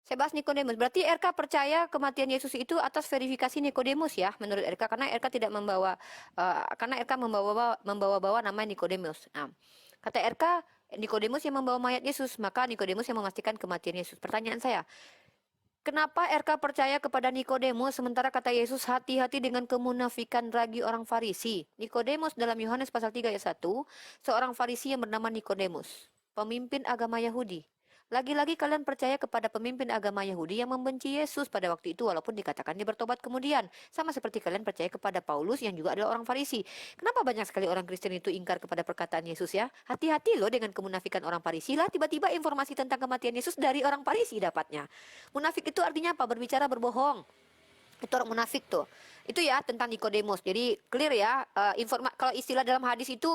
Saya bahas Nikodemus. Berarti RK percaya kematian Yesus itu atas verifikasi Nikodemus ya, menurut RK, karena RK tidak membawa karena RK membawa nama Nikodemus. Nah, kata RK Nikodemus yang membawa mayat Yesus, maka Nikodemus yang memastikan kematian Yesus. Pertanyaan saya, kenapa RK percaya kepada Nikodemus sementara kata Yesus hati-hati dengan kemunafikan ragi orang Farisi? Nikodemus dalam Yohanes pasal 3 ayat 1, seorang Farisi yang bernama Nikodemus, pemimpin agama Yahudi. Lagi-lagi kalian percaya kepada pemimpin agama Yahudi yang membenci Yesus pada waktu itu walaupun dikatakan dia bertobat kemudian. Sama seperti kalian percaya kepada Paulus yang juga adalah orang Farisi. Kenapa banyak sekali orang Kristen itu ingkar kepada perkataan Yesus ya? Hati-hati loh dengan kemunafikan orang Farisi lah. Tiba-tiba informasi tentang kematian Yesus dari orang Farisi dapatnya. Munafik itu artinya apa? Berbicara berbohong. Itu orang munafik tuh. Itu ya tentang Nikodemus. Jadi clear ya. Kalau istilah dalam hadis itu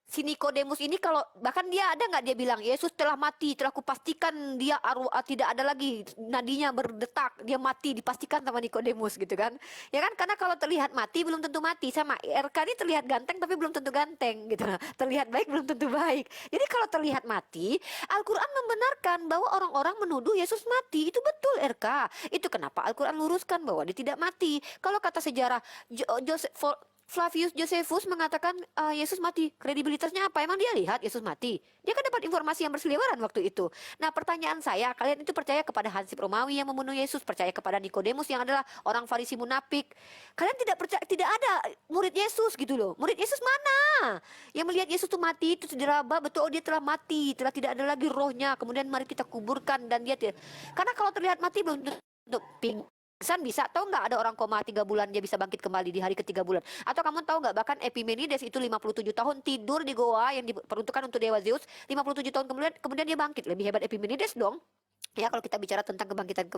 si Nikodemus ini, kalau bahkan dia ada nggak dia bilang Yesus telah mati, telah kupastikan dia tidak ada lagi nadinya berdetak, dia mati, dipastikan sama Nikodemus gitu kan. Ya kan, karena kalau terlihat mati belum tentu mati. Sama RK ini terlihat ganteng tapi belum tentu ganteng gitu. Terlihat baik belum tentu baik. Jadi kalau terlihat mati, Al-Qur'an membenarkan bahwa orang-orang menuduh Yesus mati. Itu betul RK. Itu kenapa Al-Qur'an luruskan bahwa dia tidak mati. Kalau kata sejarah Flavius Josephus mengatakan Yesus mati. Kredibilitasnya apa? Emang dia lihat Yesus mati? Dia kan dapat informasi yang berseliweran waktu itu. Nah, pertanyaan saya, kalian itu percaya kepada Hansip Romawi yang membunuh Yesus, percaya kepada Nikodemus yang adalah orang Farisi munafik? Kalian tidak percaya, tidak ada murid Yesus gitu loh. Murid Yesus mana? Yang melihat Yesus itu mati, itu diraba betul, oh dia telah mati, telah tidak ada lagi rohnya. Kemudian mari kita kuburkan dan dia tidak. Karena kalau terlihat mati belum tentu pingsan bisa. Tahu nggak ada orang koma 3 bulan dia bisa bangkit kembali di hari ke-3 bulan? Atau kamu tahu nggak bahkan Epimenides itu 57 tahun tidur di goa yang diperuntukkan untuk dewa Zeus, 57 tahun kemudian dia bangkit. Lebih hebat Epimenides dong. Ya, kalau kita bicara tentang kebangkitan,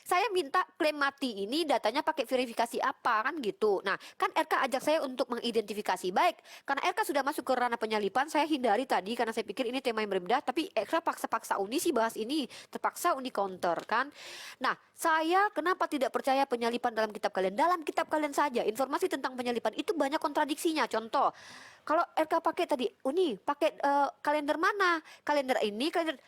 saya minta klaim mati ini datanya pakai verifikasi apa kan gitu. Nah, kan RK ajak saya untuk mengidentifikasi. Baik, karena RK sudah masuk ke ranah penyalipan, saya hindari tadi karena saya pikir ini tema yang berbeda, tapi RK paksa-paksa Uni sih bahas ini, terpaksa Uni counter kan. Nah, saya kenapa tidak percaya penyalipan dalam kitab kalian? Dalam kitab kalian saja, informasi tentang penyalipan itu banyak kontradiksinya. Contoh, kalau RK pakai tadi, Uni pakai kalender mana? Kalender ini, kalender...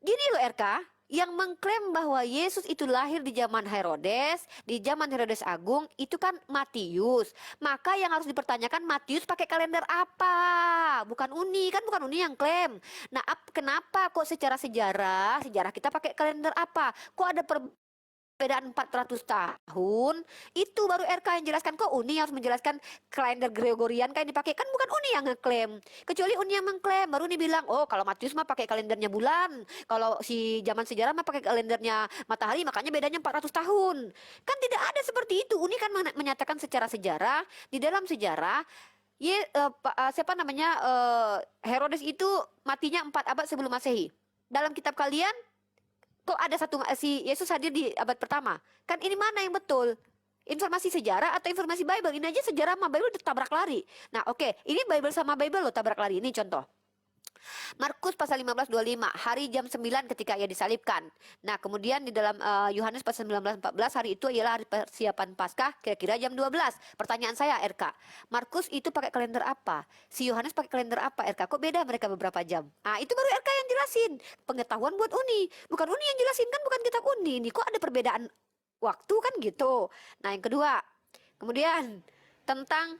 Gini loh RK, yang mengklaim bahwa Yesus itu lahir di zaman Herodes, di zaman Herodes Agung, itu kan Matius. Maka yang harus dipertanyakan, Matius pakai kalender apa? Bukan Uni, kan bukan Uni yang klaim. Nah, kenapa kok secara sejarah kita pakai kalender apa? Kok ada perbedaan 400 tahun? Itu baru RK yang jelaskan. Kok Uni harus menjelaskan kalender Gregorian kayak dipakai? Kan bukan Uni yang ngeklaim. Kecuali Uni yang mengklaim, baru Uni bilang, oh kalau Matius mah pakai kalendernya bulan, kalau si zaman sejarah mah pakai kalendernya matahari, makanya bedanya 400 tahun. Kan tidak ada seperti itu. Uni kan menyatakan secara sejarah, di dalam sejarah siapa namanya Herodes itu matinya 4 abad sebelum Masehi. Dalam kitab kalian kok ada si Yesus hadir di abad pertama? Kan ini mana yang betul? Informasi sejarah atau informasi Bible? Ini aja sejarah sama Bible tabrak lari. Nah, oke, ini Bible sama Bible loh tabrak lari. Ini contoh. Markus pasal 15:25, hari jam 9 ketika ia disalibkan. Nah, kemudian di dalam Yohanes pasal 19:14, hari itu ialah hari persiapan Paskah, kira-kira jam 12. Pertanyaan saya RK, Markus itu pakai kalender apa? Si Yohanes pakai kalender apa RK? Kok beda mereka beberapa jam? Ah, itu baru RK yang jelasin. Pengetahuan buat Uni. Bukan Uni yang jelasin, kan bukan kitab Uni. Ini kok ada perbedaan waktu kan gitu. Nah, yang kedua, kemudian tentang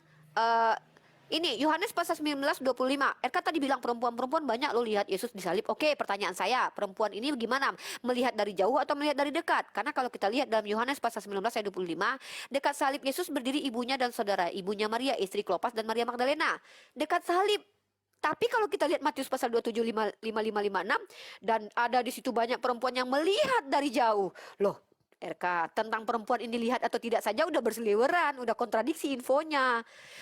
ini Yohanes pasal 19:25. RK tadi bilang perempuan-perempuan banyak lo lihat Yesus disalib. Oke, pertanyaan saya, perempuan ini bagaimana? Melihat dari jauh atau melihat dari dekat? Karena kalau kita lihat dalam Yohanes pasal 19 ayat 25, dekat salib Yesus berdiri ibunya dan saudara, ibunya Maria, istri Klopas dan Maria Magdalena. Dekat salib. Tapi kalau kita lihat Matius pasal 27, 55, 56, dan ada di situ banyak perempuan yang melihat dari jauh. Loh, RK, tentang perempuan ini lihat atau tidak saja udah berseliweran, udah kontradiksi infonya.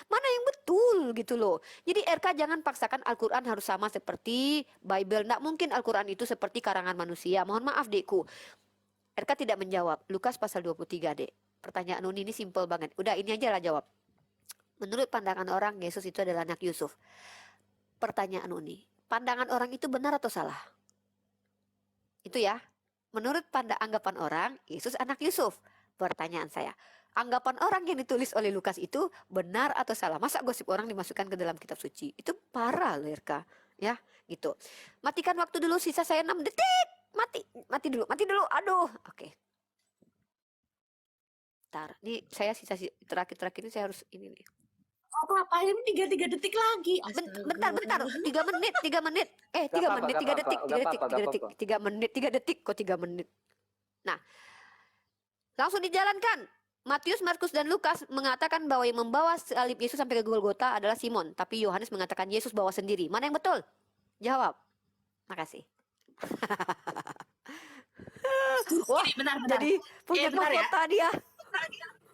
Mana yang betul gitu loh. Jadi RK jangan paksakan Al-Quran harus sama seperti Bible. Nggak mungkin Al-Quran itu seperti karangan manusia. Mohon maaf dekku. RK tidak menjawab. Lukas pasal 23 dek. Pertanyaan Uni ini simple banget. Udah ini aja lah jawab. Menurut pandangan orang Yesus itu adalah anak Yusuf. Pertanyaan Uni. Pandangan orang itu benar atau salah? Itu ya. Menurut anggapan orang, Yesus anak Yusuf. Pertanyaan saya, anggapan orang yang ditulis oleh Lukas itu benar atau salah? Masa gosip orang dimasukkan ke dalam kitab suci? Itu parah loh RK. Ya, gitu. Matikan waktu dulu, sisa saya 6 detik. Mati dulu. Aduh, oke. Ntar, ini saya sisa terakhir ini saya harus ini nih. Apa ini 3 detik lagi? Bentar. 3 menit. 3 menit, 3 detik. 3 menit, 3 detik. Kok 3 menit? Nah, langsung dijalankan. Matius, Markus, dan Lukas mengatakan bahwa yang membawa salib Yesus sampai ke Golgota adalah Simon. Tapi Yohanes mengatakan Yesus bawa sendiri. Mana yang betul? Jawab. Makasih. Wah, Benar. jadi punya Benar ya. kota dia.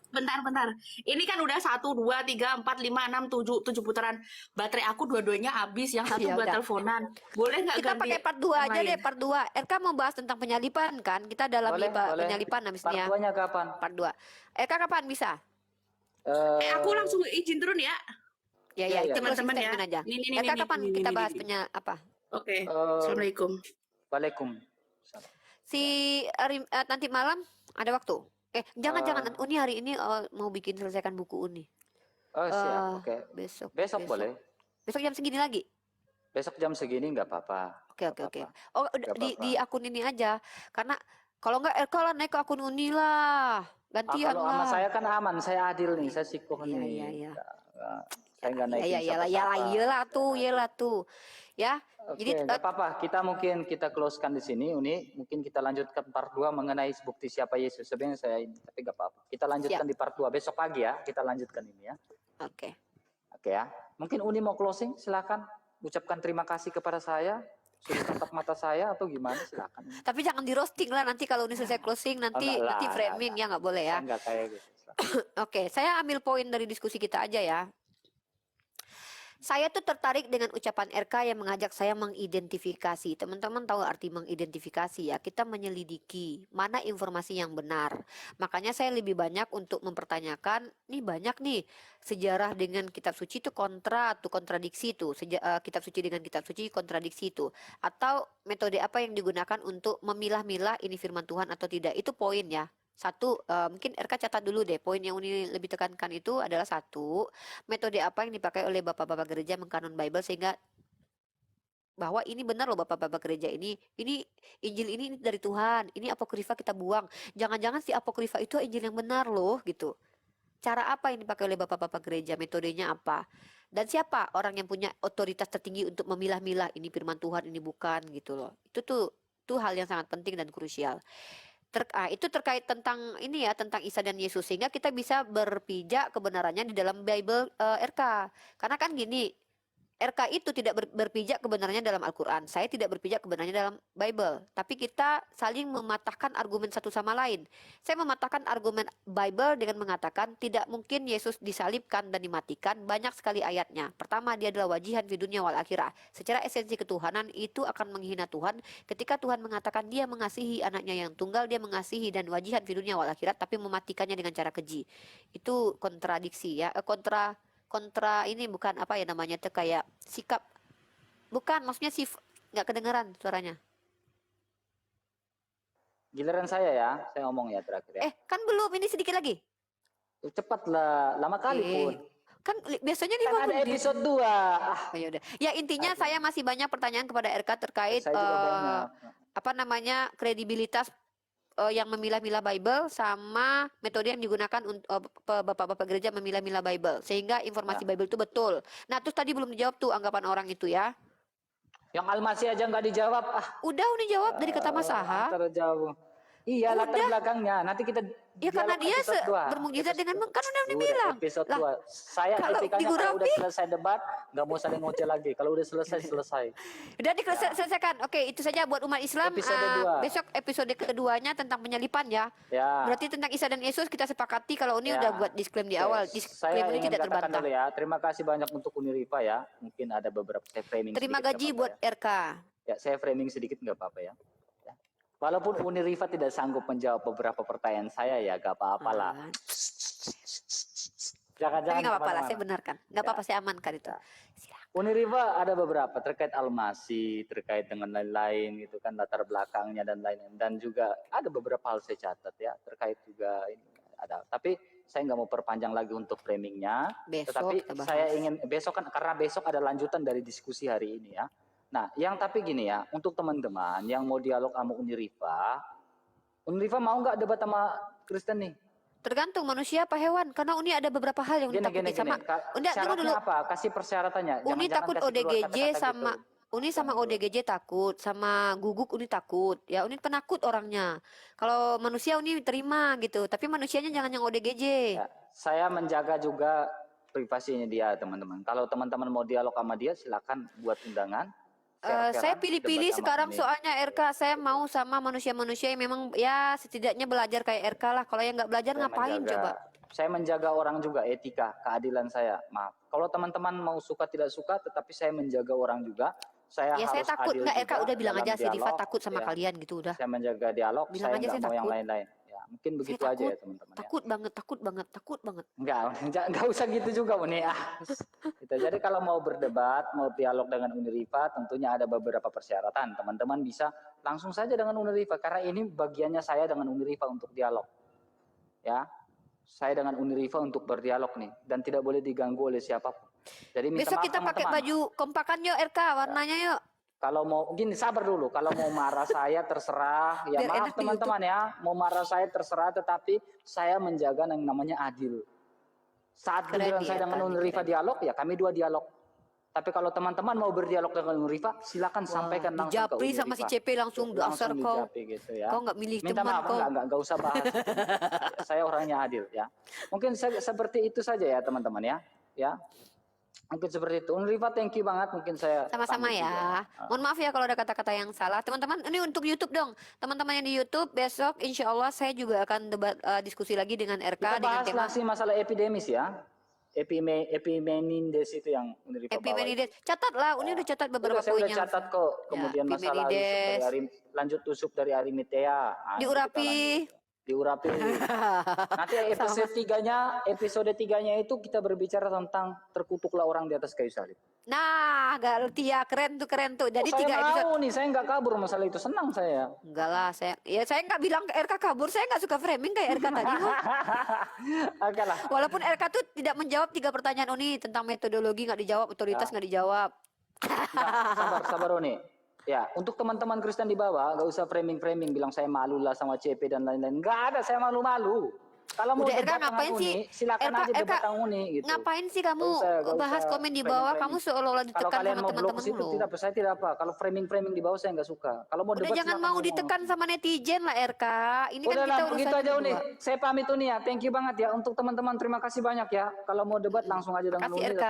Bentar. Ini kan udah 1, 2, 3, 4, 5, 6, 7 putaran. Baterai aku dua-duanya habis. Yang satu Ya buat udah. teleponan. Boleh nggak Kita ganti pakai part 2 yang aja lain? deh, part 2. RK mau bahas tentang penyalipan kan? Kita dalami Boleh. penyalipan habis ini Part ya. 2-nya kapan? Part 2. RK kapan bisa? Aku Eh, langsung izin turun ya, Ya, Iya, ya, itu iya. closing teman-teman ya. statement aja. Nih. RK kapan kita bahas Nih. apa? Oke. eh, Assalamualaikum. Waalaikumsalam. Si nanti malam ada waktu? Jangan Eh, Uni hari ini mau bikin selesaikan buku Uni. oh siap, Eh oke. besok Boleh. besok jam segini lagi. Besok jam segini nggak apa-apa. Oke. Nggak apa-apa. Oh, Nggak di apa-apa. akun ini aja. Karena kalau nggak RK lah naik ke akun Uni lah. Gantian Kalau sama lah. saya kan aman, saya adil nih, saya sikoh nih. Iya. Saya nggak naikin Iyalah, siapa-siapa. iyalah tuh. Ya. Oke, Jadi nggak apa-apa. Kita closekan di sini. Mungkin kita lanjutkan part 2 mengenai bukti siapa Yesus. Sebenarnya saya ini, tapi nggak apa-apa. Kita lanjutkan siap. di part 2 besok pagi ya. Kita lanjutkan ini ya. Oke. Oke ya. Mungkin Uni mau closing, silakan. Ucapkan terima kasih kepada saya. Sudah tatap mata saya atau gimana, silakan. Tapi jangan di roasting lah nanti kalau Uni selesai closing Oh, nanti enggak lah, framing ya nggak boleh ya. Saya nggak kayak gitu. Oke, saya ambil poin dari diskusi kita aja ya. Saya tuh tertarik dengan ucapan RK yang mengajak saya mengidentifikasi. Teman-teman tahu arti mengidentifikasi ya. Kita menyelidiki mana informasi yang benar. Makanya saya lebih banyak untuk mempertanyakan, nih banyak nih sejarah dengan kitab suci itu kontradiksi tuh. Kitab suci dengan kitab suci kontradiksi itu. Atau metode apa yang digunakan untuk memilah-milah ini firman Tuhan atau tidak. Itu poin ya. Satu, mungkin RK catat dulu deh. Poin yang Uni lebih tekankan itu adalah satu, metode apa yang dipakai oleh bapak-bapak gereja mengkanon Bible sehingga bahwa ini benar loh bapak-bapak gereja ini Injil ini dari Tuhan, ini apokrifa kita buang. Jangan-jangan si apokrifa itu Injil yang benar loh gitu. Cara apa yang dipakai oleh bapak-bapak gereja, metodenya apa? Dan siapa orang yang punya otoritas tertinggi untuk memilah-milah ini firman Tuhan, ini bukan gitu loh. Itu hal yang sangat penting dan krusial. Itu terkait tentang ini ya, tentang Isa dan Yesus sehingga kita bisa berpijak kebenarannya di dalam Bible RK. Karena kan gini, RK itu tidak berpijak kebenarannya dalam Al-Quran. Saya tidak berpijak kebenarannya dalam Bible. Tapi kita saling mematahkan argumen satu sama lain. Saya mematahkan argumen Bible dengan mengatakan tidak mungkin Yesus disalibkan dan dimatikan. Banyak sekali ayatnya. Pertama, dia adalah wajihan di dunia wal akhirah. Secara esensi ketuhanan itu akan menghina Tuhan. Ketika Tuhan mengatakan dia mengasihi anaknya yang tunggal, dia mengasihi dan wajihan di dunia wal akhirat, tapi mematikannya dengan cara keji. Itu kontradiksi ya, kontra ini bukan apa ya namanya tuh kayak sikap, bukan maksudnya nggak kedengeran suaranya. Giliran saya ya, saya ngomong ya terakhir ya. Kan belum, ini sedikit lagi. Cepat lah, lama kali pun. Kan biasanya Kan 5 ada menit. episode 2. Ya udah. Ya intinya saya masih banyak pertanyaan kepada RK terkait Saya juga banyak. apa namanya kredibilitas yang memilah-milah Bible sama metode yang digunakan untuk bapak-bapak gereja memilah-milah Bible sehingga informasi Bible itu betul. Nah terus tadi belum dijawab tuh anggapan orang itu ya. Yang Almasih aja nggak dijawab. Udah dijawab dari kata Mas Aha. Terjauh. Iya, latar belakangnya. Nanti kita ya karena dia bermukjizat dengan kan udah dibilang. Episode 2. Saya kritikanya kalau udah selesai debat, nggak mau saling ngoceh lagi. Kalau udah selesai. Udah diselesaikan. Oke, itu saja buat umat Islam. Besok episode keduanya tentang penyalipan ya. Berarti tentang Isa dan Yesus kita sepakati kalau ini udah buat disclaimer di awal. Disclaimer ini tidak terbantah. Dulu ya. Terima kasih banyak untuk Uniriva ya. Mungkin ada beberapa saya framing. Terima gaji buat RK. Ya, saya framing sedikit nggak apa-apa ya. Walaupun Uniriva tidak sanggup menjawab beberapa pertanyaan saya ya, gak apa-apa lah. Tapi gak apa-apa lah, saya benarkan. Gak apa-apa, saya amankan itu. Uniriva ada beberapa terkait Almasih, terkait dengan lain-lain gitu kan, latar belakangnya dan lain-lain. Dan juga ada beberapa hal saya catat ya, terkait juga ini ada. Tapi saya nggak mau perpanjang lagi untuk framingnya. Tetapi saya ingin besok kan, karena besok ada lanjutan dari diskusi hari ini ya. Nah, tapi gini ya, untuk teman-teman yang mau dialog sama Uniriva mau nggak debat sama Kristen nih? Tergantung manusia apa hewan, karena Uni ada beberapa hal yang ditakuti sama. Tunggu dulu. Apa? Kasih persyaratannya. Uni takut ODGJ sama gitu. Uni sama ODGJ takut, sama guguk Uni takut. Ya Uni penakut orangnya. Kalau manusia Uni terima gitu, tapi manusianya jangan yang ODGJ. Ya, saya menjaga juga privasinya dia, teman-teman. Kalau teman-teman mau dialog sama dia, silakan buat undangan. Saya pilih-pilih sekarang soalnya RK. Saya mau sama manusia-manusia yang memang ya setidaknya belajar kayak RK lah. Kalau yang nggak belajar ngapain coba? Saya menjaga orang juga, etika, keadilan saya. Maaf. Kalau teman-teman mau suka tidak suka, tetapi saya menjaga orang juga. Saya Ya saya harus takut adil nggak RK juga udah bilang dalam aja si Diva dialog. takut sama Ya, kalian gitu udah. saya menjaga dialog, Bilang saya aja nggak saya mau yang takut. lain-lain. Ya, mungkin Saya begitu aja takut, ya teman-teman. Ya. takut banget, takut banget, takut banget. Enggak usah gitu juga Uni. Gitu. Jadi kalau mau berdebat, mau dialog dengan Uniriva, tentunya ada beberapa persyaratan. Teman-teman bisa langsung saja dengan Uniriva karena ini bagiannya saya dengan Uniriva untuk dialog. Ya. Saya dengan Uniriva untuk berdialog nih dan tidak boleh diganggu oleh siapapun. Jadi minta Besok maaf kita pakai teman-teman. baju kompakan yuk RK, warnanya yuk. Kalau mau gini sabar dulu, kalau mau marah saya terserah. Ya Biar maaf enak di teman-teman ya, mau marah saya terserah tetapi saya menjaga yang namanya adil. Saat Keren giliran nih, saya dengan Erkan, Uniriva keren. dialog, ya kami dua dialog. Tapi kalau teman-teman mau berdialog dengan Uniriva, silakan sampaikan langsung ke Dijapri Uniriva. sama si CP langsung dasar kau. dijapri gitu ya. Kau nggak milih Minta teman maaf, kau. enggak usah bahas. Itu. Saya orangnya adil ya. Mungkin seperti itu saja ya teman-teman ya. Ya. Mungkin seperti itu. Uniriva thank you banget. Mungkin saya Sama-sama pamit ya. juga. Mohon maaf ya kalau ada kata-kata yang salah. Teman-teman, ini untuk YouTube dong. Teman-teman yang di YouTube, besok insya Allah saya juga akan debat diskusi lagi dengan RK Kita dengan bahas tema masih masalah epidemis ya. Epimenindes itu yang Uniriva bawa. Epimenides. Catatlah, Uni udah catat beberapa Saya udah poinnya. catat kok. Kemudian masalah Epimenides. lanjut tusuk dari Arimatea. Nah, Diurapi. Diurapi. Nanti episode 3-nya itu kita berbicara tentang terkutuklah orang di atas kayu salib. Nah, ngerti ya, keren tuh. Jadi saya 3 episode. mau nih, saya nggak kabur masalah itu, senang saya. Enggak lah, saya nggak bilang ke RK kabur, saya nggak suka framing kayak RK tadi kok. Oke lah. Walaupun RK tuh tidak menjawab 3 pertanyaan Uni tentang metodologi nggak dijawab, otoritas nggak dijawab. Nah, sabar Uni. Ya, untuk teman-teman Kristen di bawah, nggak usah framing bilang saya malu lah sama CP dan lain-lain. Nggak ada, saya malu-malu. Kalau mau Udah, RK debat dengan ngapain Uni, sih? silakan RK aja debat dengan Uni gitu. Ngapain sih kamu Nggak bahas usah komen di bawah? framing. Kamu seolah-olah Kalau ditekan kalian sama mau blok teman-teman situ lu. saya tidak apa. Kalau framing di bawah saya nggak suka. Kalau mau Udah debat jangan silakan mau ngomong. ditekan sama netizen lah RK. Ini kan Udah kita lah, begitu urusan aja Uni. berdua. Saya pamit Uni ya. Thank you banget ya untuk teman-teman. Terima kasih banyak ya. Kalau mau debat langsung aja dengan Makasih Uni. RK.